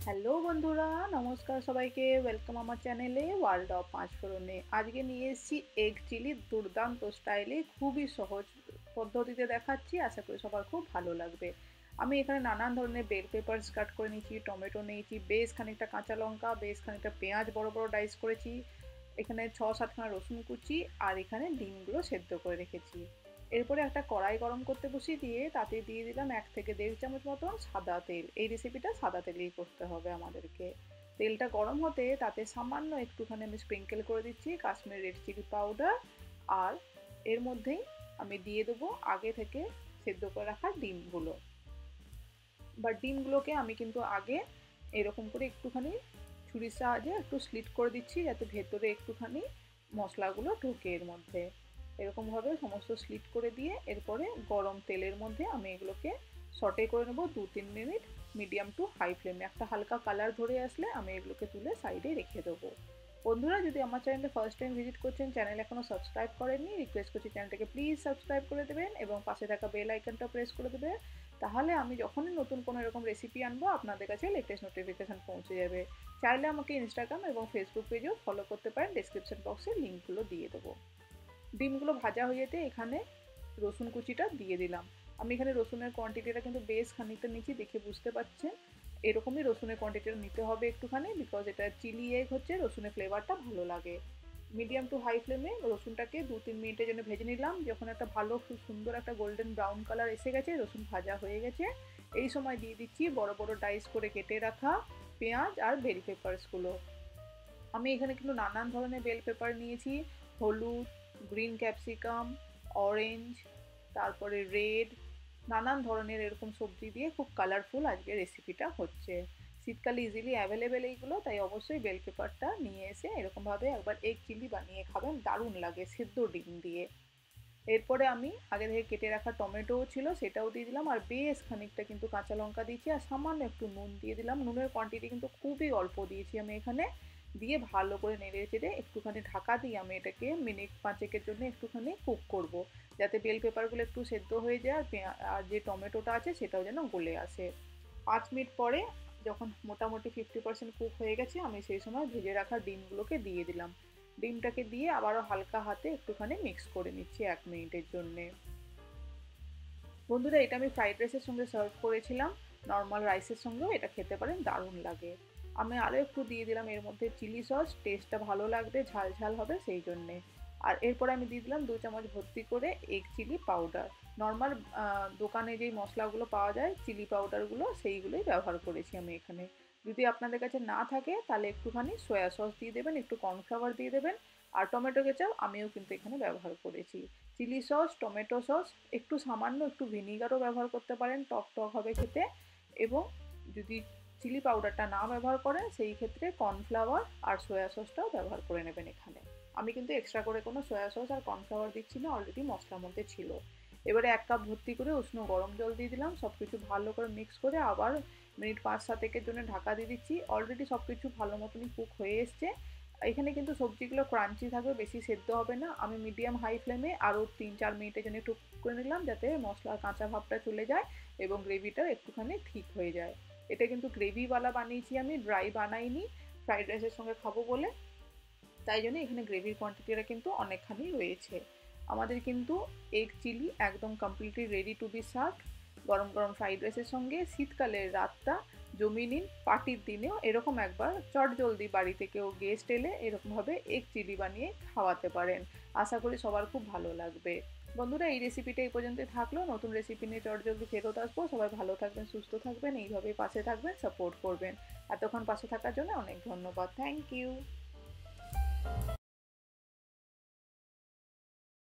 Hello বন্ধুরা, নমস্কার সবাইকে। ওয়েলকাম আমার চ্যানেলে ওয়ার্ল্ড অফ পাঁচফোড়নে। আজকে নিয়ে এসেছি এগ চিলি দুর্দান্ত স্টাইলে, খুবই সহজ পদ্ধতিতে দেখাচ্ছি। আশা করি সবার খুব ভালো লাগবে। আমি এখানে নানান ধরনের বেল পেপারস কাট করে নিয়েছি, টমেটো নিয়েছি, বেশ খানিকটা কাঁচা লঙ্কা, বেশ খানিকটা পেঁয়াজ বড় বড় ডাইস করেছি, এখানে 6-7খানা রসুন কুচি, আর এখানে ডিমগুলো সেদ্ধ করে রেখেছি। এরপরে একটা কড়াই গরম করতে বসিয়ে দিয়ে তাতে দিয়ে দিলাম 1 থেকে 1.5 চামচ মতন সাদা তেল। এই রেসিপিটা সাদা তেলেই করতে হবে আমাদেরকে। তেলটা গরম হতে তাতে সামান্য একটুখানি আমি স্প্রিঙ্কেল করে দিচ্ছি কাশ্মীরি রেড চিলি পাউডার। আর এর মধ্যেই আমি দিয়ে দেবো আগে থেকে সেদ্ধ করে রাখা ডিমগুলো। ডিমগুলোকে আমি কিন্তু আগে এরকম করে একটুখানি ছুরির সাহায্যে একটু স্লিট করে দিচ্ছি, যাতে ভেতরে একটুখানি মশলাগুলো ঢোকে এর মধ্যে। এরকমভাবে সমস্ত স্লিট করে দিয়ে এরপরে গরম তেলের মধ্যে আমি এগুলোকে সটে করে নেবো 2-3 মিনিট মিডিয়াম টু হাই ফ্লেমে। একটা হালকা কালার ধরে আসলে আমি এগুলোকে তুলে সাইডে রেখে দেবো। বন্ধুরা, যদি আমার চ্যানেলে ফার্স্ট টাইম ভিজিট করছেন, চ্যানেল এখনও সাবস্ক্রাইব করেননি, রিকোয়েস্ট করছি চ্যানেলটাকে প্লিজ সাবস্ক্রাইব করে দেবেন এবং পাশে থাকা বেল আইকনটা প্রেস করে দেবেন। তাহলে আমি যখনই নতুন কোনো এরকম রেসিপি আনবো আপনাদের কাছে লেটেস্ট নোটিফিকেশান পৌঁছে যাবে। চাইলে আমাকে ইনস্টাগ্রাম এবং ফেসবুক পেজেও ফলো করতে পারেন, ডেসক্রিপশন বক্সে লিঙ্কগুলো দিয়ে দেবো। ডিমগুলো ভাজা হয়ে যেতে এখানে রসুন কুচিটা দিয়ে দিলাম। আমি এখানে রসুনের কোয়ান্টিটিটা কিন্তু বেশ খানিকটা নিচ্ছি, দেখে বুঝতে পারছেন। এরকমই রসুনের কোয়ান্টিটিটা নিতে হবে একটুখানি, বিকজ এটা চিলি এগ হচ্ছে, রসুনের ফ্লেভারটা ভালো লাগে। মিডিয়াম টু হাই ফ্লেমে রসুনটাকে 2-3 মিনিটের জন্য ভেজে নিলাম। যখন একটা ভালো খুব সুন্দর একটা গোল্ডেন ব্রাউন কালার এসে গেছে, রসুন ভাজা হয়ে গেছে, এই সময় দিয়ে দিচ্ছি বড় বড় ডাইস করে কেটে রাখা পেঁয়াজ আর বেল পেপারসগুলো। আমি এখানে কিন্তু নানান ধরনের বেল পেপার নিয়েছি, হলুদ, গ্রিন ক্যাপসিকাম, অরেঞ্জ, তারপরে রেড, নানান ধরনের এরকম সবজি দিয়ে খুব কালারফুল আজকে রেসিপিটা হচ্ছে। শীতকালে ইজিলি অ্যাভেলেবেল এইগুলো, তাই অবশ্যই বেল পেপারটা নিয়ে এসে এরকমভাবে একবার এগ চিলি বানিয়ে খাবেন, দারুণ লাগে সেদ্ধ ডিম দিয়ে। এরপরে আমি আগে থেকে কেটে রাখা টমেটোও ছিল, সেটাও দিয়ে দিলাম, আর বেশ খানিকটা কিন্তু কাঁচা লঙ্কা দিয়েছি, আর সামান্য একটু নুন দিয়ে দিলাম। নুনের কোয়ান্টিটি কিন্তু খুবই অল্প দিয়েছি আমি এখানে। দিয়ে ভালো করে নেড়ে চেড়ে একটুখানি ঢাকা দিয়ে আমি এটাকে মিনিট 5-এর জন্য একটুখানি কুক করব, যাতে বেল পেপারগুলো একটু সেদ্ধ হয়ে যায় আর আর যে টমেটোটা আছে সেটাও যেন গলে আসে। 5 মিনিট পরে যখন মোটামুটি 50% কুক হয়ে গেছে, আমি সেই সময় ভেজে রাখা ডিমগুলোকে দিয়ে দিলাম। ডিমটাকে দিয়ে আবারও হালকা হাতে একটুখানি মিক্স করে নিচ্ছি 1 মিনিটের জন্যে। বন্ধুরা, এটা আমি ফ্রাইড রাইসের সঙ্গে সার্ভ করেছিলাম, নর্মাল রাইসের সঙ্গেও এটা খেতে পারেন, দারুণ লাগে। আমি আরও একটু দিয়ে দিলাম এর মধ্যে চিলি সস, টেস্টটা ভালো লাগবে, ঝাল ঝাল হবে সেই জন্যে। আর এরপরে আমি দিয়ে দিলাম 2 চামচ ভর্তি করে এগ চিলি পাউডার। নর্মাল দোকানে যেই মশলাগুলো পাওয়া যায় চিলি পাউডারগুলো, সেইগুলোই ব্যবহার করেছি আমি এখানে। যদি আপনাদের কাছে না থাকে তাহলে একটুখানি সয়া সস দিয়ে দেবেন, একটু কর্নফ্লাওয়ার দিয়ে দেবেন। আর টমেটো কেচাপ আমিও কিন্তু এখানে ব্যবহার করেছি। চিলি সস, টমেটো সস, একটু সামান্য একটু ভিনিগারও ব্যবহার করতে পারেন, টক টক হবে খেতে। এবং যদি চিলি পাউডারটা না ব্যবহার করেন সেই ক্ষেত্রে কর্নফ্লাওয়ার আর সয়া সসটাও ব্যবহার করে নেবেন এখানে। আমি কিন্তু এক্সট্রা করে কোনো সয়া সস আর কর্নফ্লাওয়ার দিচ্ছি না, অলরেডি মশলার মধ্যে ছিল। এবারে 1 কাপ ভর্তি করে উষ্ণ গরম জল দিয়ে দিলাম, সব কিছু ভালো করে মিক্স করে আবার মিনিট 5-7 জন্য ঢাকা দিয়ে দিচ্ছি। অলরেডি সব কিছু ভালো মতনই কুক হয়ে এসছে। এখানে কিন্তু সবজিগুলো ক্রাঞ্চি থাকবে, বেশি সেদ্ধ হবে না। আমি মিডিয়াম হাই ফ্লেমে আরও 3-4 মিনিটের জন্য একটু কুক করে নিলাম, যাতে মশলার কাঁচা ভাবটা চলে যায় এবং গ্রেভিটাও একটুখানি ঠিক হয়ে যায়। এটা কিন্তু গ্রেভিওয়ালা বানিয়েছি, আমি ড্রাই বানাইনি, ফ্রাইড রাইসের সঙ্গে খাবো বলে। তাই জন্য এখানে গ্রেভির কোয়ান্টিটিটা কিন্তু অনেকখানি রয়েছে। আমাদের কিন্তু এগ চিলি একদম completely ready to B serve. গরম গরম ফ্রাইড রাইসের সঙ্গে শীতকালের রাতটা জমিয়ে নিন, পার্টির দিনেও এরকম একবার চটজলদি বাড়িতে কেউ গেস্ট এলে এরকমভাবে এগ চিলি বানিয়ে খাওয়াতে পারেন। আশা করি সবার খুব ভালো লাগবে। বন্ধুরা, এই রেসিপিটা এই পর্যন্তই থাকলো। নতুন রেসিপি নিয়ে চটজলদি ফেরত আসবো। সবাই ভালো থাকবেন, সুস্থ থাকবেন, এইভাবেই পাশে থাকবেন, সাপোর্ট করবেন। এতক্ষণ পাশে থাকার জন্য অনেক ধন্যবাদ। Thank you.